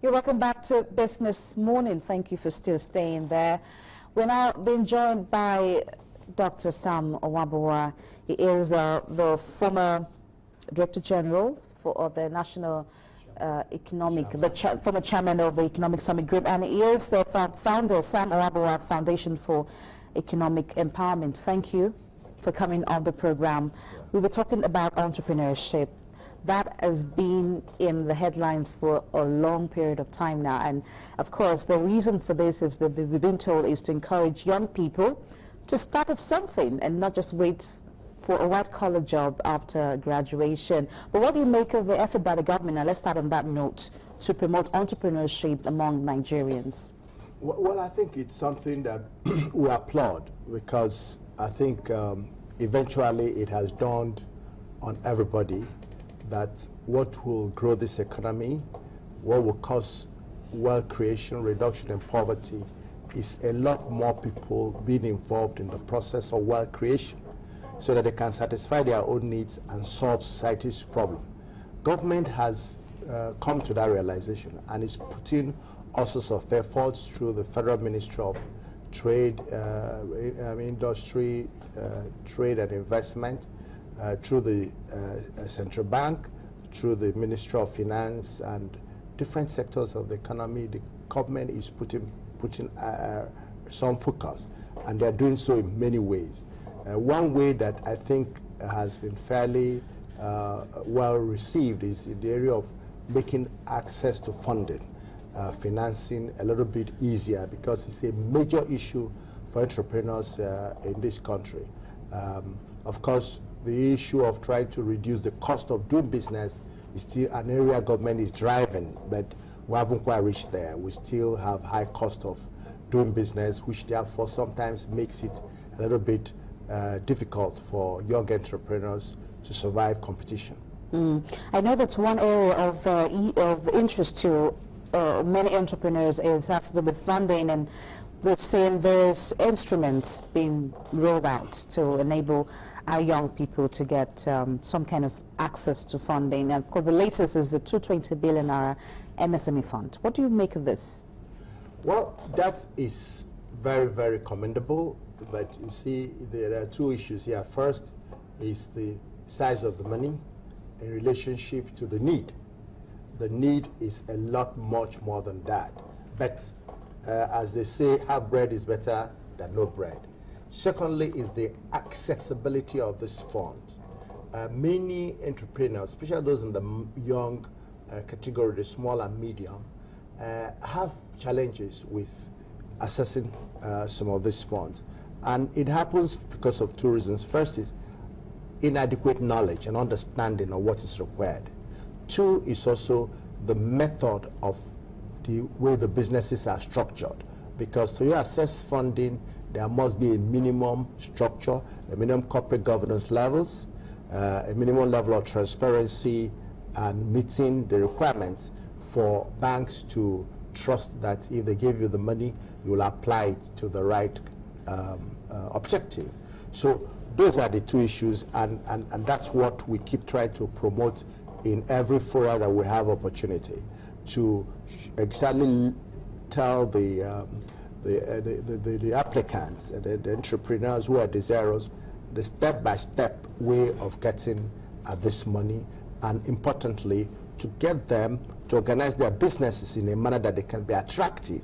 You're welcome back to Business Morning. Thank you for still staying there. We're now being joined by Dr. Sam Owabowa. He is the former Director General for the National former chairman of the Economic Summit Group, and he is the founder, Sam Owabowa Foundation for Economic Empowerment. Thank you for coming on the program. We were talking about entrepreneurship. That has been in the headlines for a long period of time now, and of course the reason for this is we've been told is to encourage young people to start up something and not just wait for a white-collar job after graduation. But what do you make of the effort by the government, and let's start on that note, to promote entrepreneurship among Nigerians? Well, I think it's something that we applaud, because I think eventually it has dawned on everybody that what will grow this economy, what will cause wealth creation, reduction in poverty, is a lot more people being involved in the process of wealth creation so that they can satisfy their own needs and solve society's problem. Government has come to that realization and is putting all sorts of efforts through the Federal Ministry of Trade, Industry, Trade and Investment, through the Central Bank, through the Ministry of Finance, and different sectors of the economy. The government is putting some focus, and they're doing so in many ways. One way that I think has been fairly well received is in the area of making access to funding, financing a little bit easier, because it's a major issue for entrepreneurs in this country. Of course, the issue of trying to reduce the cost of doing business is still an area government is driving, but we haven't quite reached there. We still have high cost of doing business, which therefore sometimes makes it a little bit difficult for young entrepreneurs to survive competition. I know that's one area of interest to many entrepreneurs has to do with funding, and we've seen various instruments being rolled out to enable our young people to get some kind of access to funding. And of course, the latest is the 220 billion MSME fund. What do you make of this? Well, that is very, very commendable. But you see, there are two issues here. First is the size of the money in relationship to the need. The need is a lot much more than that. But as they say, half bread is better than no bread. Secondly is the accessibility of this fund. Many entrepreneurs, especially those in the young category, the small and medium, have challenges with accessing some of these funds. And it happens because of two reasons. First is inadequate knowledge and understanding of what is required. Two is also the method of the way the businesses are structured. Because to access funding, there must be a minimum structure, a minimum corporate governance levels, a minimum level of transparency, and meeting the requirements for banks to trust that if they give you the money, you will apply it to the right objective. So those are the two issues, and that's what we keep trying to promote in every forum that we have opportunity to exactly tell the applicants, the entrepreneurs who are desirous, the step-by-step way of getting at this money, and importantly, to get them to organize their businesses in a manner that they can be attractive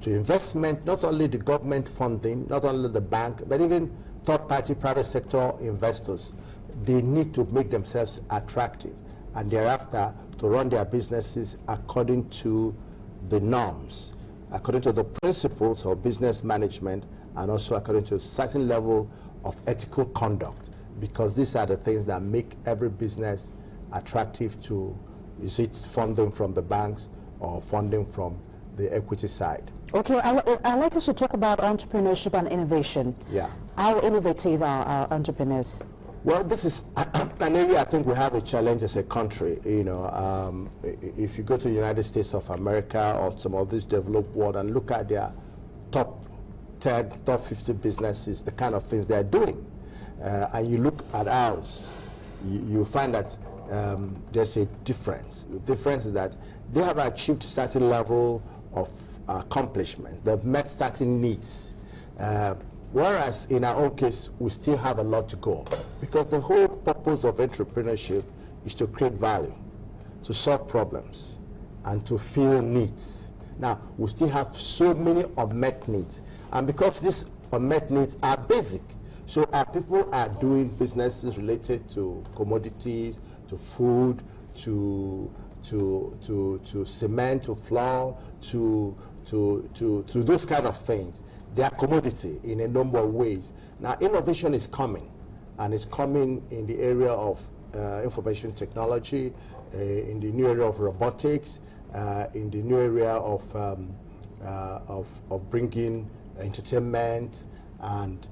to investment, not only the government funding, not only the bank, but even third-party private sector investors. They need to make themselves attractive, and thereafter to run their businesses according to the norms, according to the principles of business management, and also according to a certain level of ethical conduct, because these are the things that make every business attractive to, is it funding from the banks or funding from the equity side. Okay, I'd like us to talk about entrepreneurship and innovation. Yeah. How innovative are our entrepreneurs? Well, this is an area I think we have a challenge as a country. You know, if you go to the United States of America or some of this developed world and look at their top 10, top 50 businesses, the kind of things they're doing, and you look at ours, you find that there's a difference. The difference is that they have achieved certain level of accomplishments. They've met certain needs. Whereas in our own case, we still have a lot to go, because the whole purpose of entrepreneurship is to create value, to solve problems, and to fill needs. Now, we still have so many unmet needs, and because these unmet needs are basic, so our people are doing businesses related to commodities, to food, to cement, to flour, to those kind of things. They are commodity in a number of ways. Now, innovation is coming, and it's coming in the area of information technology, in the new area of robotics, in the new area of bringing entertainment and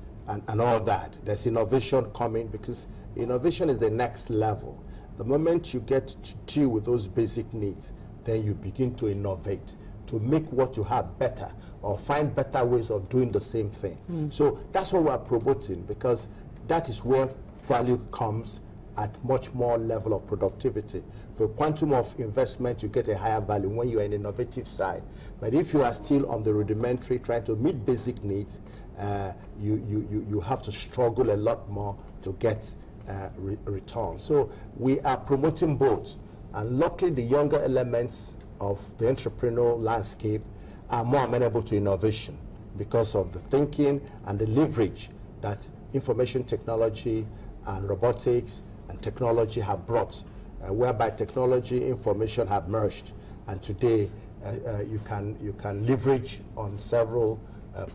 all that. There's innovation coming, because innovation is the next level. The moment you get to deal with those basic needs, then you begin to innovate, to make what you have better, or find better ways of doing the same thing. So that's what we're promoting, because that is where value comes at much more level of productivity. For quantum of investment, you get a higher value when you're an innovative side. But if you are still on the rudimentary, trying to meet basic needs, you have to struggle a lot more to get return. So we are promoting both, and luckily the younger elements of the entrepreneurial landscape are more amenable to innovation because of the thinking and the leverage that information technology and robotics and technology have brought, whereby technology, information have merged, and today you can leverage on several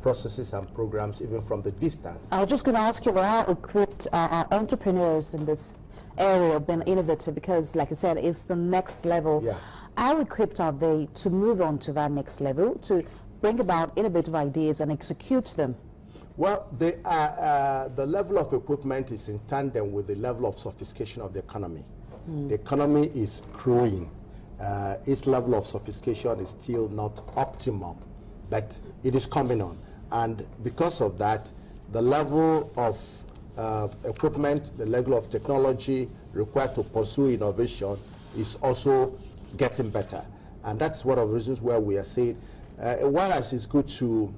processes and programs even from the distance. I was just going to ask you, how equipped are entrepreneurs in this area of being innovative? Because, like I said, it's the next level. Yeah. How equipped are they to move on to that next level, to bring about innovative ideas and execute them? Well, the level of equipment is in tandem with the level of sophistication of the economy. The economy is growing. Its level of sophistication is still not optimum, but it is coming on. And because of that, the level of equipment, the level of technology required to pursue innovation is also getting better. And that's one of the reasons why we are saying, whereas it's good to,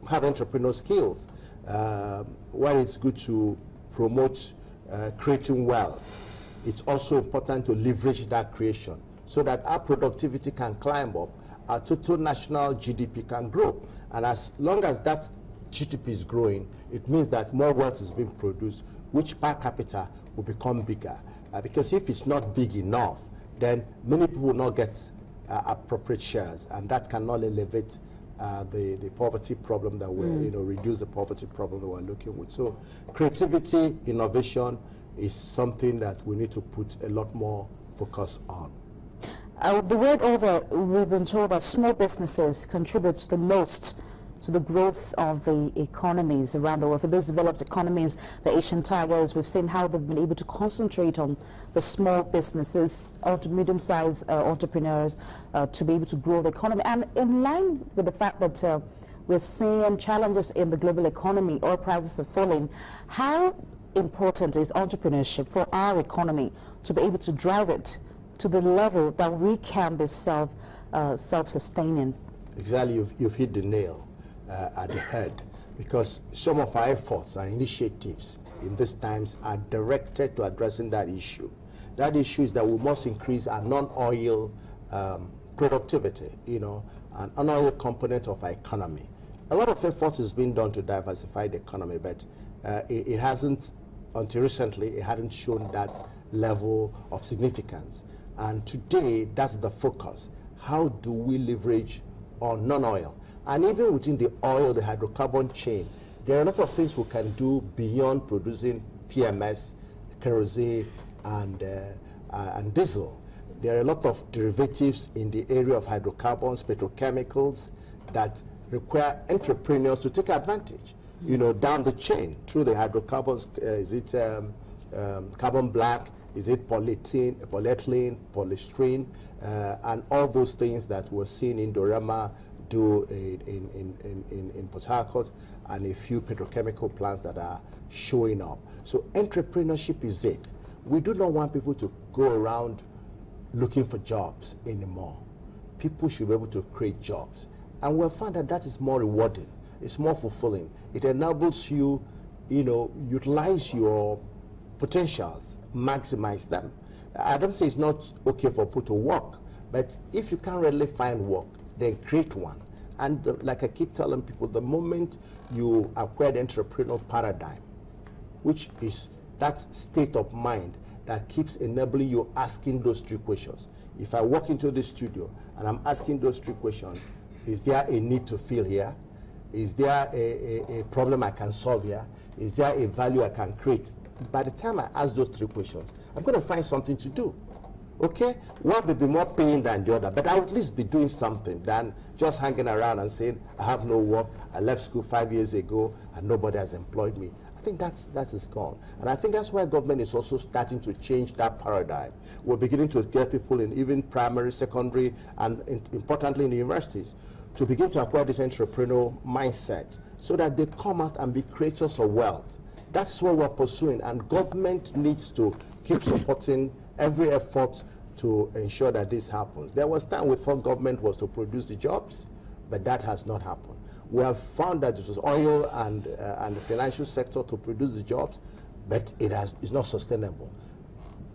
have entrepreneurial skills, where it's good to promote creating wealth, it's also important to leverage that creation so that our productivity can climb up, our total national GDP can grow. And as long as that GDP is growing, it means that more wealth is being produced, which per capita will become bigger. Because if it's not big enough, then many people will not get appropriate shares, and that can not elevate the poverty problem that we're, reduce the poverty problem that we're looking with. So creativity, innovation is something that we need to put a lot more focus on. The world over, we've been told that small businesses contribute the most to the growth of the economies around the world. For those developed economies, the Asian tigers, we've seen how they've been able to concentrate on the small businesses, or to medium-sized entrepreneurs, to be able to grow the economy. And in line with the fact that we're seeing challenges in the global economy, oil prices are falling, how important is entrepreneurship for our economy to be able to drive it to the level that we can be self-sustaining? Exactly, you've hit the nail at the head, because some of our efforts and initiatives in these times are directed to addressing that issue. That issue is that we must increase our non-oil productivity, an unoil component of our economy. A lot of effort is being done to diversify the economy, but it hasn't, until recently, it hadn't shown that level of significance. And today, that's the focus. How do we leverage on non-oil? And even within the oil, the hydrocarbon chain, there are a lot of things we can do beyond producing PMS, kerosene, and diesel. There are a lot of derivatives in the area of hydrocarbons, petrochemicals, that require entrepreneurs to take advantage, down the chain through the hydrocarbons. Is it carbon black? Is it polyethylene, polystyrene, and all those things that we're seeing in Dorama do in Port Harcourt, and a few petrochemical plants that are showing up. So entrepreneurship is it. We do not want people to go around looking for jobs anymore. People should be able to create jobs. And we have found that that is more rewarding. It's more fulfilling. It enables you, utilize your potentials, maximize them. I don't say it's not okay for people to work, but if you can't really find work, then create one. And like I keep telling people, the moment you acquire the entrepreneurial paradigm, which is that state of mind that keeps enabling you asking those 3 questions. If I walk into the studio and I'm asking those 3 questions, is there a need to fill here? Is there a problem I can solve here? Is there a value I can create? By the time I ask those 3 questions, I'm going to find something to do. Okay? One may be more paying than the other, but I would at least be doing something than just hanging around and saying, I have no work, I left school 5 years ago, and nobody has employed me. I think that is gone. And I think that's why government is also starting to change that paradigm. We're beginning to get people in even primary, secondary, and importantly in the universities to begin to acquire this entrepreneurial mindset so that they come out and be creators of wealth. That's what we're pursuing, and government needs to keep supporting every effort to ensure that this happens. There was time we thought government was to produce the jobs, but that has not happened. We have found that it was oil and the financial sector to produce the jobs, but it's not sustainable.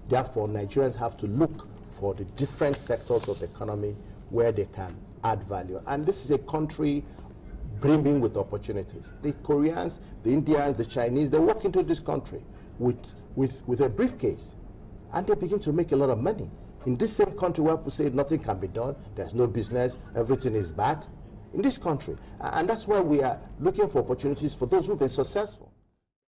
Therefore, Nigerians have to look for the different sectors of the economy where they can add value. And this is a country brimming with opportunities. The Koreans, the Indians, the Chinese, they walk into this country with a briefcase, and they begin to make a lot of money. In this same country where people say nothing can be done, there's no business, everything is bad. In this country. And that's why we are looking for opportunities for those who've been successful.